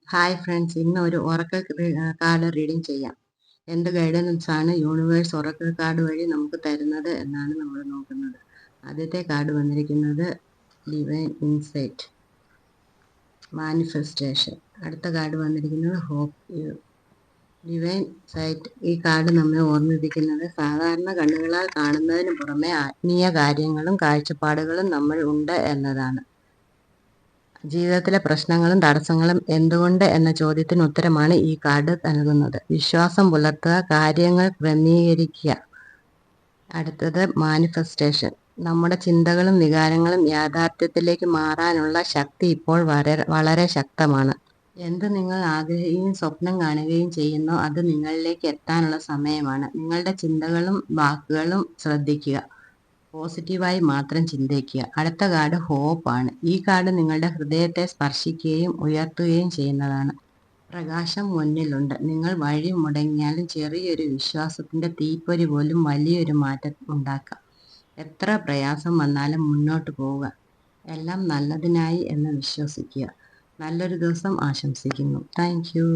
Hi friends, ഇന്ന് ഒരു ഒറക്കൽ card reading ചെയ്യാം. എന്ത് ഗൈഡൻസ് ആണ് യൂണിവേഴ്സ് ഒറക്കൽ കാർഡ് വഴി നമുക്ക് തരുന്നത് എന്നാണ് നമ്മൾ നോക്കുന്നത്. ആദ്യത്തെ കാർഡ് വന്നിരിക്കുന്നത് ഡിവൈൻ ഇൻസൈറ്റ്, മാനിഫെസ്റ്റേഷൻ. അടുത്ത കാർഡ് വന്നിരിക്കുന്നത് ഹോപ്പ്, ഡിവൈൻ സൈറ്റ്. ഈ കാർഡ് നമ്മെ ഓർമ്മിപ്പിക്കുന്നത് സാധാരണ കണ്ണുകളാൽ കാണുന്നതിന് പുറമെ ആത്മീയ കാര്യങ്ങളും കാഴ്ചപ്പാടുകളും നമ്മൾ ഉണ്ട് എന്നതാണ്. ജീവിതത്തിലെ പ്രശ്നങ്ങളും തടസ്സങ്ങളും എന്തുകൊണ്ട് എന്ന ചോദ്യത്തിന് ഉത്തരമാണ് ഈ കാർഡ് നൽകുന്നത്. വിശ്വാസം പുലർത്തുക, കാര്യങ്ങൾ ക്രമീകരിക്കുക. അടുത്തത് മാനിഫെസ്റ്റേഷൻ. നമ്മുടെ ചിന്തകളും വികാരങ്ങളും യാഥാർത്ഥ്യത്തിലേക്ക് മാറാനുള്ള ശക്തി ഇപ്പോൾ വളരെ ശക്തമാണ്. എന്ത് നിങ്ങൾ ആഗ്രഹിക്കുകയും സ്വപ്നം കാണുകയും ചെയ്യുന്നോ അത് നിങ്ങളിലേക്ക് എത്താനുള്ള സമയമാണ്. നിങ്ങളുടെ ചിന്തകളും വാക്കുകളും ശ്രദ്ധിക്കുക. പോസിറ്റീവായി മാത്രം ചിന്തിക്കുക. അടുത്ത കാർഡ് ഹോപ്പ് ആണ്. ഈ കാർഡ് നിങ്ങളുടെ ഹൃദയത്തെ സ്പർശിക്കുകയും ഉയർത്തുകയും ചെയ്യുന്നതാണ്. പ്രകാശം മുന്നിലുണ്ട്. നിങ്ങൾ വഴി മുടങ്ങിയാലും ചെറിയൊരു വിശ്വാസത്തിന്റെ തീപ്പൊരി പോലും വലിയൊരു മാറ്റം ഉണ്ടാക്കാം. എത്ര പ്രയാസം വന്നാലും മുന്നോട്ട് പോവുക. എല്ലാം നല്ലതിനായി എന്ന് വിശ്വസിക്കുക. നല്ലൊരു ദിവസം ആശംസിക്കുന്നു. Thank you.